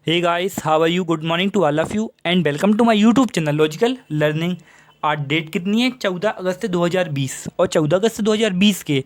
Hey guys, how are you? Good morning to all of you and welcome to my YouTube channel Logical Learning। आज date कितनी है? 14 अगस्त 2020 और 14 अगस्त 2020 के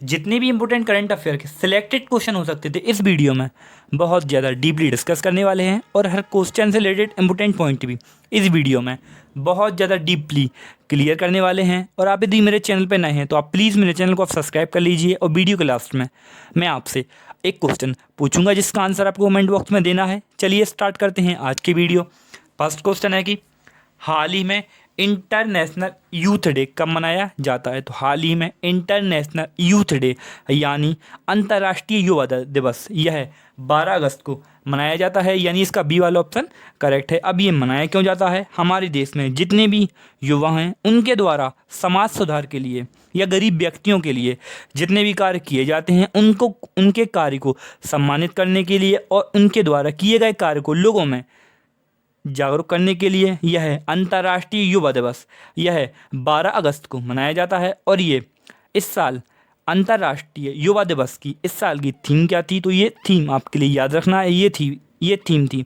जितने भी इंपॉर्टेंट करंट अफेयर के सिलेक्टेड क्वेश्चन हो सकते थे इस वीडियो में बहुत ज़्यादा डीपली डिस्कस करने वाले हैं और हर क्वेश्चन से रिलेटेड इंपॉर्टेंट पॉइंट भी इस वीडियो में बहुत ज़्यादा डीपली क्लियर करने वाले हैं। और आप यदि मेरे चैनल पर नए हैं तो आप प्लीज़ मेरे चैनल को आप सब्सक्राइब कर लीजिए। और वीडियो के लास्ट में मैं आपसे एक क्वेश्चन पूछूंगा जिसका आंसर आपको कमेंट बॉक्स में देना है। चलिए स्टार्ट करते हैं आज की वीडियो। फर्स्ट क्वेश्चन है कि हाल ही में इंटरनेशनल यूथ डे कब मनाया जाता है? तो हाल ही में इंटरनेशनल यूथ डे यानी अंतर्राष्ट्रीय युवा दिवस यह 12 अगस्त को मनाया जाता है, यानी इसका बी वाला ऑप्शन करेक्ट है। अब ये मनाया क्यों जाता है? हमारे देश में जितने भी युवा हैं उनके द्वारा समाज सुधार के लिए या गरीब व्यक्तियों के लिए जितने भी कार्य किए जाते हैं उनको उनके कार्य को सम्मानित करने के लिए और उनके द्वारा किए गए कार्य को लोगों में जागरूक करने के लिए यह अंतर्राष्ट्रीय युवा दिवस यह 12 अगस्त को मनाया जाता है। और ये इस साल अंतर्राष्ट्रीय युवा दिवस की इस साल की थीम क्या थी? तो ये थीम आपके लिए याद रखना है, ये थीम थी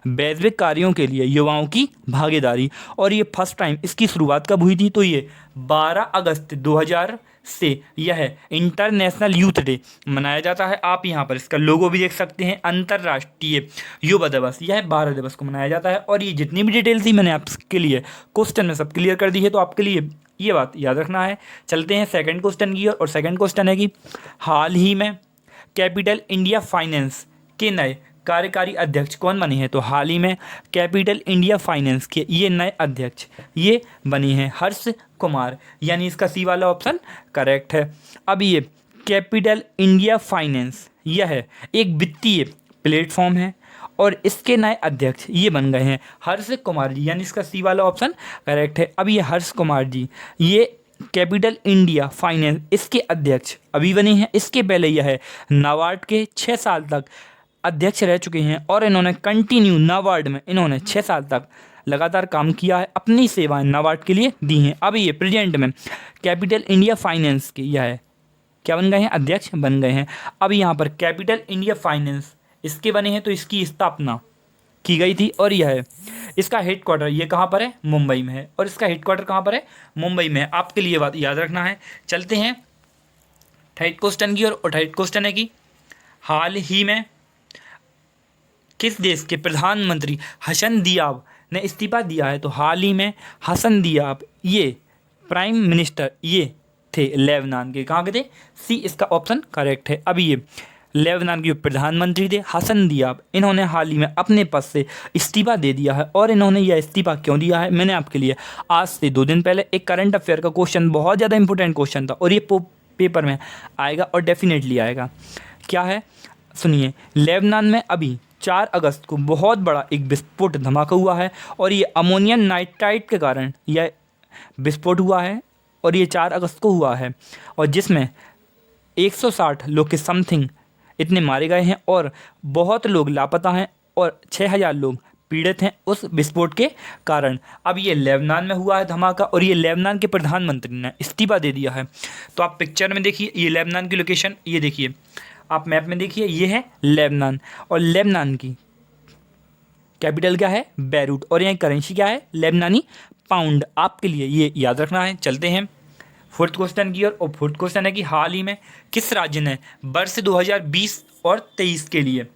वैश्विक कार्यों के लिए युवाओं की भागीदारी। और ये फर्स्ट टाइम इसकी शुरुआत कब हुई थी? तो ये 12 अगस्त 2000 से यह इंटरनेशनल यूथ डे मनाया जाता है। आप यहाँ पर इसका लोगो भी देख सकते हैं, अंतर्राष्ट्रीय युवा दिवस यह 12 दिवस को मनाया जाता है। और ये जितनी भी डिटेल्स थी मैंने आपके लिए क्वेश्चन में सब क्लियर कर दी है, तो आपके लिए ये बात याद रखना है। चलते हैं सेकंड क्वेश्चन की और सेकंड क्वेश्चन है कि हाल ही में कैपिटल इंडिया फाइनेंस के नए कार्यकारी अध्यक्ष कौन बने हैं? तो हाल ही में कैपिटल इंडिया फाइनेंस के ये नए अध्यक्ष ये बने हैं हर्ष कुमार, यानी इसका सी वाला ऑप्शन करेक्ट है। अब ये कैपिटल इंडिया फाइनेंस यह एक वित्तीय प्लेटफॉर्म है और इसके नए अध्यक्ष ये बन गए हैं हर्ष कुमार जी, यानी इसका सी वाला ऑप्शन करेक्ट है। अब ये हर्ष कुमार जी ये कैपिटल इंडिया फाइनेंस इसके अध्यक्ष अभी बने हैं। इसके पहले यह नाबार्ड के 6 साल तक अध्यक्ष रह चुके हैं और इन्होंने कंटिन्यू नाबार्ड में इन्होंने 6 साल तक लगातार काम किया है, अपनी सेवाएं नाबार्ड के लिए दी हैं। अब ये प्रेजेंट में कैपिटल इंडिया फाइनेंस के यह क्या बन गए हैं? अध्यक्ष बन गए हैं। अब यहाँ पर कैपिटल इंडिया फाइनेंस इसके बने हैं तो इसकी स्थापना की गई थी और यह इसका हेडक्वार्टर ये कहाँ पर है? मुंबई में है। और इसका हेडक्वार्टर कहाँ पर है? मुंबई में है। आपके लिए बात याद रखना है। चलते हैं थर्ड क्वेश्चन की और थर्ड क्वेश्चन है कि हाल ही में किस देश के प्रधानमंत्री हसन दियाब ने इस्तीफा दिया है? तो हाल ही में हसन दियाब ये प्राइम मिनिस्टर ये थे लेबनान के। कहाँ के थे? सी इसका ऑप्शन करेक्ट है। अभी ये लेबनान के प्रधानमंत्री थे हसन दियाब, इन्होंने हाल ही में अपने पद से इस्तीफा दे दिया है। और इन्होंने यह इस्तीफा क्यों दिया है? मैंने आपके लिए आज से 2 दिन पहले एक करंट अफेयर का क्वेश्चन बहुत ज़्यादा इंपॉर्टेंट क्वेश्चन था और ये पेपर में आएगा और डेफिनेटली आएगा। क्या है सुनिए, लेबनान में अभी 4 अगस्त को बहुत बड़ा एक विस्फोट धमाका हुआ है और ये अमोनियम नाइट्राइट के कारण यह विस्फोट हुआ है और ये 4 अगस्त को हुआ है और जिसमें 160 लोग के समथिंग इतने मारे गए हैं और बहुत लोग लापता हैं और 6000 लोग पीड़ित हैं उस विस्फोट के कारण। अब ये लेबनान में हुआ है धमाका और ये लेबनान के प्रधानमंत्री ने इस्तीफा दे दिया है। तो आप पिक्चर में देखिए, ये लेबनान की लोकेशन ये देखिए, आप मैप में देखिए, ये है लेबनान और लेबनान की कैपिटल क्या है? बेरूट। और यहाँ करेंसी क्या है? लेबनानी पाउंड। आपके लिए ये याद रखना है। चलते हैं फोर्थ क्वेश्चन की और फोर्थ क्वेश्चन है कि हाल ही में किस राज्य ने वर्ष 2020 और 23 के लिए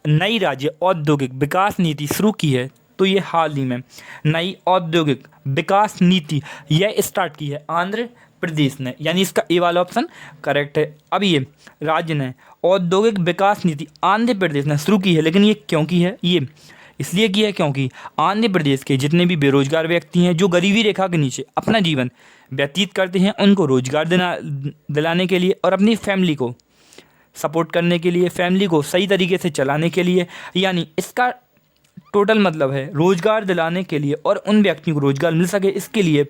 नई राज्य औद्योगिक विकास नीति शुरू की है? तो ये हाल ही में नई औद्योगिक विकास नीति यह स्टार्ट की है आंध्र प्रदेश ने, यानी इसका ए वाला ऑप्शन करेक्ट है। अब ये राज्य ने औद्योगिक विकास नीति आंध्र प्रदेश ने शुरू की है, लेकिन ये क्यों की है? ये इसलिए की है क्योंकि आंध्र प्रदेश के जितने भी बेरोजगार व्यक्ति हैं जो गरीबी रेखा के नीचे अपना जीवन व्यतीत करते हैं उनको रोजगार दिलाने के लिए और अपनी फैमिली को सपोर्ट करने के लिए, फैमिली को सही तरीके से चलाने के लिए, यानी इसका टोटल मतलब है रोजगार दिलाने के लिए और उन व्यक्तियों को रोजगार मिल सके इसके लिए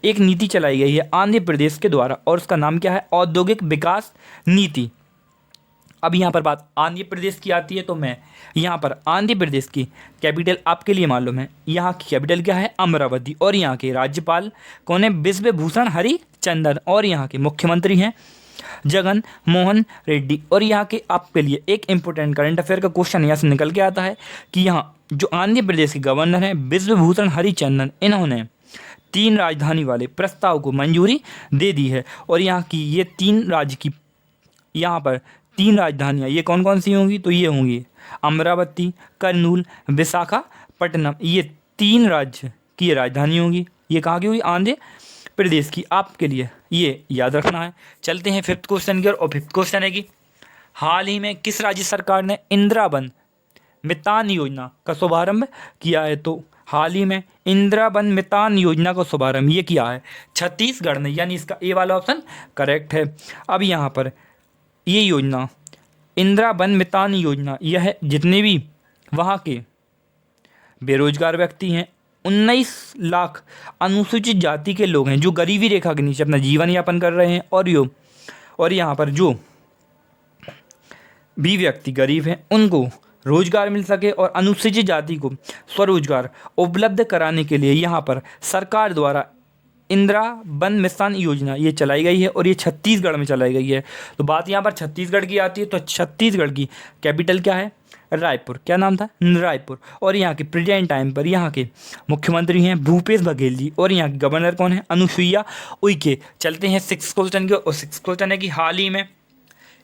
एक नीति चलाई गई है आंध्र प्रदेश के द्वारा और उसका नाम क्या है? औद्योगिक विकास नीति। अब यहाँ पर बात आंध्र प्रदेश की आती है तो मैं यहाँ पर आंध्र प्रदेश की कैपिटल आपके लिए मालूम है, यहाँ की कैपिटल क्या है? अमरावती। और यहाँ के राज्यपाल कौन है? विश्वभूषण हरिचंदन। और यहाँ के मुख्यमंत्री हैं जगन मोहन रेड्डी। और यहाँ के आपके लिए एक इम्पोर्टेंट करंट अफेयर का क्वेश्चन यहाँ से निकल के आता है कि यहाँ जो आंध्र प्रदेश के गवर्नर हैं बिश्वभूषण हरिचंदन, इन्होंने 3 राजधानी वाले प्रस्ताव को मंजूरी दे दी है। और यहाँ की ये 3 राज्य की यहाँ पर 3 राजधानियाँ ये कौन कौन सी होंगी, तो ये होंगी अमरावती, करनूल, विशाखापट्टनम। ये 3 राज्य की राजधानी होंगी। ये कहाँ की होगी, आंध्र प्रदेश की। आपके लिए ये याद रखना है। चलते हैं 5th क्वेश्चन की ओर। और 5th क्वेश्चन है कि हाल ही में किस राज्य सरकार ने इंदिरा वन मितान योजना का शुभारंभ किया है। तो हाल ही में इंदिरा वन मितान योजना का शुभारंभ ये किया है छत्तीसगढ़ ने, यानी इसका ए वाला ऑप्शन करेक्ट है। अब यहाँ पर ये योजना इंदिरा वन मितान योजना, यह जितने भी वहाँ के बेरोजगार व्यक्ति हैं, 19 लाख अनुसूचित जाति के लोग हैं जो गरीबी रेखा के नीचे अपना जीवन यापन कर रहे हैं, और यहाँ पर जो भी व्यक्ति गरीब हैं उनको रोजगार मिल सके और अनुसूचित जाति को स्वरोजगार उपलब्ध कराने के लिए यहाँ पर सरकार द्वारा इंदिरा वन मिशन योजना ये चलाई गई है और ये छत्तीसगढ़ में चलाई गई है। तो बात यहाँ पर छत्तीसगढ़ की आती है, तो छत्तीसगढ़ की कैपिटल क्या है, रायपुर। क्या नाम था, रायपुर। और यहाँ के प्रेजेंट टाइम पर यहाँ के मुख्यमंत्री हैं भूपेश बघेल जी, और यहाँ की गवर्नर कौन है, अनुसुईया उइके। चलते हैं 6th क्वेश्चन की। और 6th क्वेश्चन है कि हाल ही में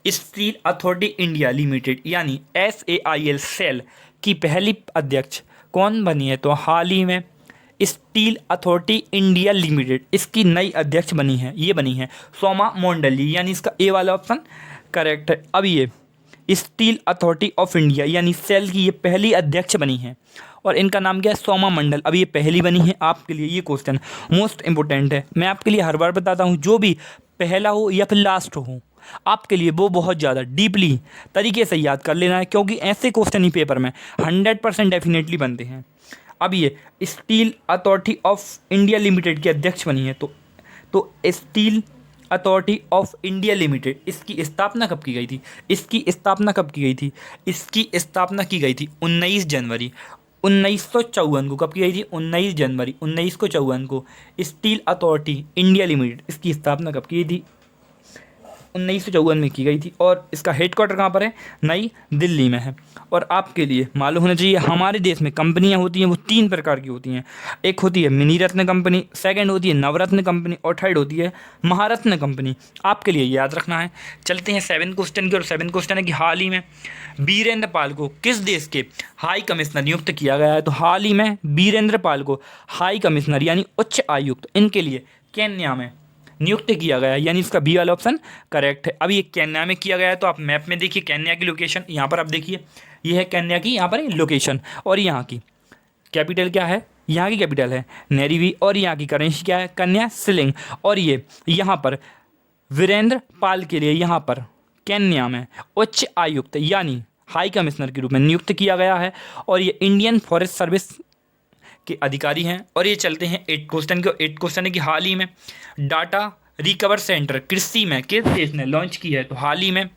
स्टील अथॉरिटी इंडिया लिमिटेड यानी SAIL सेल की पहली अध्यक्ष कौन बनी है। तो हाल ही में स्टील अथॉरिटी इंडिया लिमिटेड इसकी नई अध्यक्ष बनी है, ये बनी है सोमा मोंडली, यानी इसका ए वाला ऑप्शन करेक्ट है। अब ये स्टील अथॉरिटी ऑफ इंडिया यानी सेल की ये पहली अध्यक्ष बनी है और इनका नाम क्या है, सोमा मंडल। अब ये पहली बनी है। आपके लिए ये क्वेश्चन मोस्ट इंपोर्टेंट है। मैं आपके लिए हर बार बताता हूँ, जो भी पहला हो या फिर लास्ट हो, आपके लिए वो बहुत ज़्यादा डीपली तरीके से याद कर लेना है, क्योंकि ऐसे क्वेश्चन ही पेपर में 100% डेफिनेटली बनते हैं। अब ये steel authority of India limited की अध्यक्ष बनी है। तो steel authority of India limited इसकी स्थापना कब की गई थी, इसकी स्थापना की गई थी 19 जनवरी 1954 को। कब की गई थी, 19 जनवरी 1954 को स्टील अथॉरिटी इंडिया लिमिटेड इसकी स्थापना कब की गई थी, 1954 में की गई थी। और इसका हेडक्वार्टर कहाँ पर है, नई दिल्ली में है। और आपके लिए मालूम होना चाहिए, हमारे देश में कंपनियाँ होती हैं वो 3 प्रकार की होती हैं। एक होती है मिनी रत्न कंपनी, सेकंड होती है नवरत्न कंपनी और थर्ड होती है महारत्न कंपनी। आपके लिए याद रखना है। चलते हैं 7th क्वेश्चन की। और 7th क्वेश्चन है कि हाल ही में वीरेंद्र पाल को किस देश के हाई कमिश्नर नियुक्त किया गया है। तो हाल ही में वीरेंद्र पाल को हाई कमिश्नर यानी उच्च आयुक्त इनके लिए केन्या में नियुक्त किया गया है, यानी इसका बी वाला ऑप्शन करेक्ट है। अब ये केन्या में किया गया है, तो आप मैप में देखिए केन्या की लोकेशन, यहाँ पर आप देखिए ये है केन्या की यहाँ पर लोकेशन। और यहाँ की कैपिटल क्या है, यहाँ की कैपिटल है नैरोबी, और यहाँ की करेंसी क्या है, कन्या शिलिंग। और ये यहाँ पर वीरेंद्र पाल के लिए यहाँ पर केन्या में उच्च आयुक्त यानी हाई कमिश्नर के रूप में नियुक्त किया गया है। और ये इंडियन फॉरेस्ट सर्विस के अधिकारी हैं। और ये चलते हैं 8th क्वेश्चन के। 8th क्वेश्चन है कि हाल ही में डाटा रिकवर सेंटर कृषि में किस देश ने लॉन्च की है। तो हाल ही में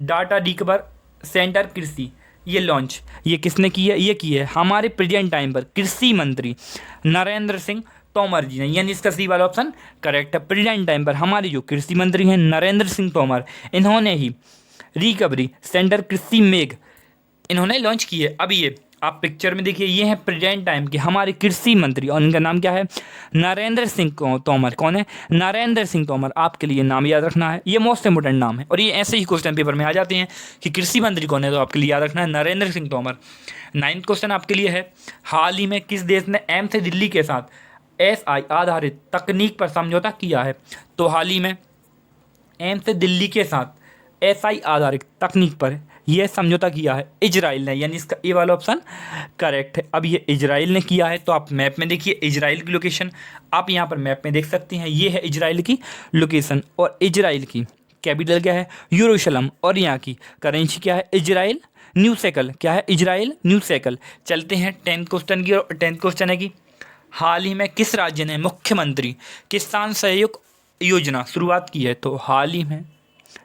डाटा रिकवर सेंटर कृषि ये किसने की है, ये की है हमारे प्रेजेंट टाइम पर कृषि मंत्री नरेंद्र सिंह तोमर जी ने, यानी इसका सी वाला ऑप्शन करेक्ट है। प्रेजेंट टाइम पर हमारे जो कृषि मंत्री हैं नरेंद्र सिंह तोमर, इन्होंने ही रिकवरी सेंटर कृषि मेघ इन्होंने लॉन्च की है। अब ये आप पिक्चर में देखिए, ये है प्रेजेंट टाइम के हमारे कृषि मंत्री और इनका नाम क्या है, नरेंद्र सिंह तोमर। कौन है, नरेंद्र सिंह तोमर। आपके लिए नाम याद रखना है, ये मोस्ट इंपोर्टेंट नाम है और ये ऐसे ही क्वेश्चन पेपर में आ जाते हैं कि कृषि मंत्री कौन है, तो आपके लिए याद रखना है नरेंद्र सिंह तोमर। 9th क्वेश्चन आपके लिए है, हाल ही में किस देश ने एम्स दिल्ली के साथ SI आधारित तकनीक पर समझौता किया है। तो हाल ही में एम्स दिल्ली के साथ SI आधारित तकनीक पर यह समझौता किया है इजराइल ने, यानी इसका ए वाला ऑप्शन करेक्ट है। अब ये इजराइल ने किया है, तो आप मैप में देखिए इजराइल की लोकेशन आप यहाँ पर मैप में देख सकते हैं, ये है इजराइल की लोकेशन। और इजराइल की कैपिटल क्या है, यरूशलेम। और यहाँ की करेंसी क्या है, इजराइल न्यू शेकल। क्या है, इजराइल न्यू शेकल। चलते हैं 10th क्वेश्चन की। और 10th क्वेश्चन है कि हाल ही में किस राज्य ने मुख्यमंत्री किसान सहयोग योजना शुरुआत की है। तो हाल ही में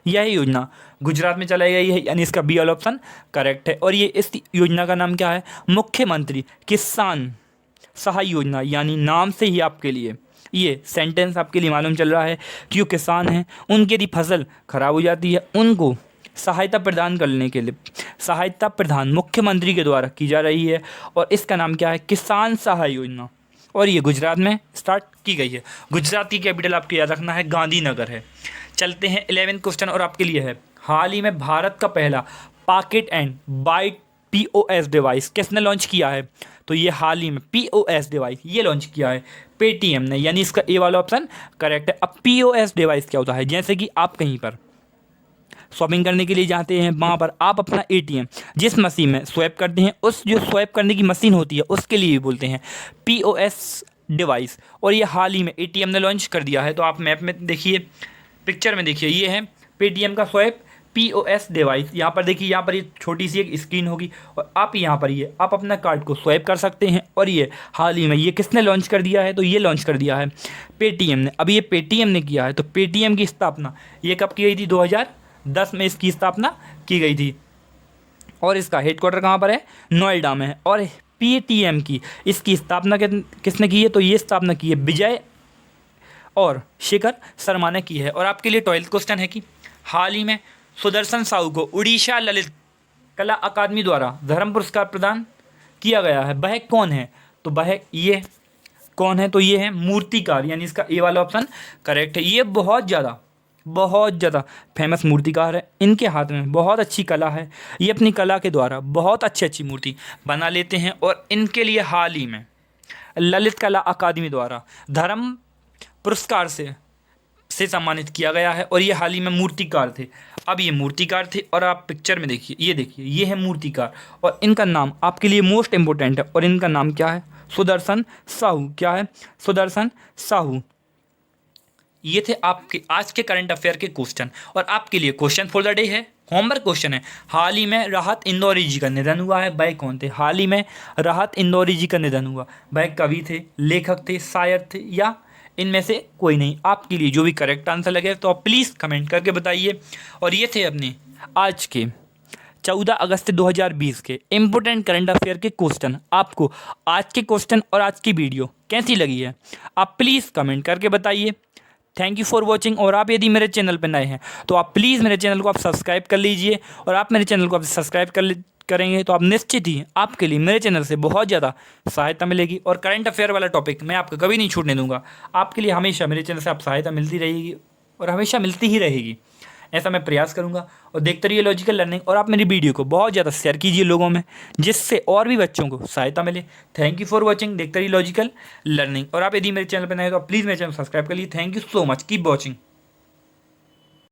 यह योजना गुजरात में चलाई गई है, यानी इसका बी वाला ऑप्शन करेक्ट है। और ये इस योजना का नाम क्या है, मुख्यमंत्री किसान सहाय योजना, यानी नाम से ही आपके लिए ये सेंटेंस आपके लिए मालूम चल रहा है कि जो किसान हैं उनकी यदि फसल खराब हो जाती है उनको सहायता प्रदान करने के लिए सहायता प्रदान मुख्यमंत्री के द्वारा की जा रही है और इसका नाम क्या है, किसान सहाय योजना। और ये गुजरात में स्टार्ट की गई है। गुजरात की कैपिटल आपको याद रखना है गांधीनगर है। चलते हैं 11th क्वेश्चन और आपके लिए है, हाल ही में भारत का पहला pocket and bite POS device किसने लॉन्च किया है? तो ये हाल ही में POS डिवाइस ये लॉन्च किया है पेटीएम ने, यानी इसका ए वाला ऑप्शन करेक्ट है। अब POS डिवाइस क्या होता है? जैसे कि आप कहीं पर शॉपिंग करने के लिए जाते हैं, वहाँ पर आप अपना ATM जिस मशीन में स्वैप करते हैं, उस जो स्वैप करने की मशीन होती है उसके लिए भी बोलते हैं POS डिवाइस। और ये हाल ही में ATM ने लॉन्च कर दिया है। तो आप मैप में देखिए, पिक्चर में देखिए, ये है पेटीएम का स्वैप POS डिवाइस। यहाँ पर देखिए, यहाँ पर ये छोटी सी एक स्क्रीन होगी और आप यहाँ पर ये आप अपना कार्ड को स्वैप कर सकते हैं। और ये हाल ही में ये किसने लॉन्च कर दिया है? तो ये लॉन्च कर दिया है पेटीएम ने। अभी ये पेटीएम ने किया है। तो पेटीएम की स्थापना ये कब की गई थी? 2010 में इसकी स्थापना की गई थी। और इसका हेडक्वार्टर कहाँ पर है? नोएडा में है। और पेटीएम की इसकी स्थापना किसने की है? तो ये स्थापना की है विजय और शेखर शर्मा ने की है। और आपके लिए 12th क्वेश्चन है कि हाल ही में सुदर्शन साहू को उड़ीसा ललित कला अकादमी द्वारा धर्म पुरस्कार प्रदान किया गया है। वह कौन है? तो वह ये कौन है? तो ये है मूर्तिकार, यानी इसका ए वाला ऑप्शन करेक्ट है। ये बहुत ज़्यादा फेमस मूर्तिकार है। इनके हाथ में बहुत अच्छी कला है। ये अपनी कला के द्वारा बहुत अच्छी मूर्ति बना लेते हैं। और इनके लिए हाल ही में ललित कला अकादमी द्वारा धर्म पुरस्कार से सम्मानित किया गया है। और ये हाल ही में मूर्तिकार थे। अब ये मूर्तिकार थे और आप पिक्चर में देखिए, ये देखिए, ये है मूर्तिकार और इनका नाम आपके लिए मोस्ट इम्पोर्टेंट है। और इनका नाम क्या है? सुदर्शन साहू। क्या है? सुदर्शन साहू। ये थे आपके आज के करंट अफेयर के क्वेश्चन। और आपके लिए क्वेश्चन फॉर द डे है, होमवर्क क्वेश्चन है, हाल ही में राहत इंदौरी जी का निधन हुआ है। वह कौन थे? हाल ही में राहत इंदौरी जी का निधन हुआ। वह कवि थे, लेखक थे, शायर थे, या इनमें से कोई नहीं? आपके लिए जो भी करेक्ट आंसर लगे तो आप प्लीज़ कमेंट करके बताइए। और ये थे अपने आज के 14 अगस्त 2020 के इम्पोर्टेंट करंट अफेयर के क्वेश्चन। आपको आज के क्वेश्चन और आज की वीडियो कैसी लगी है आप प्लीज़ कमेंट करके बताइए। Thank you for watching. और आप यदि मेरे चैनल पर नए हैं तो आप प्लीज़ मेरे चैनल को आप सब्सक्राइब कर लीजिए। और आप मेरे चैनल को आप सब्सक्राइब करेंगे तो आप निश्चित ही आपके लिए मेरे चैनल से बहुत ज़्यादा सहायता मिलेगी। और करंट अफेयर वाला टॉपिक मैं आपको कभी नहीं छूटने दूंगा। आपके लिए हमेशा मेरे चैनल से आप सहायता मिलती रहेगी और हमेशा मिलती ही रहेगी, ऐसा मैं प्रयास करूंगा। और देखते रहिए लॉजिकल लर्निंग। और आप मेरी वीडियो को बहुत ज़्यादा शेयर कीजिए लोगों में, जिससे और भी बच्चों को सहायता मिले। Thank you for watching. देखते रहिए लॉजिकल लर्निंग। और आप यदि मेरे चैनल पर नए तो प्लीज़ मेरे चैनल सब्सक्राइब कर लीजिए। Thank you so much. Keep watching.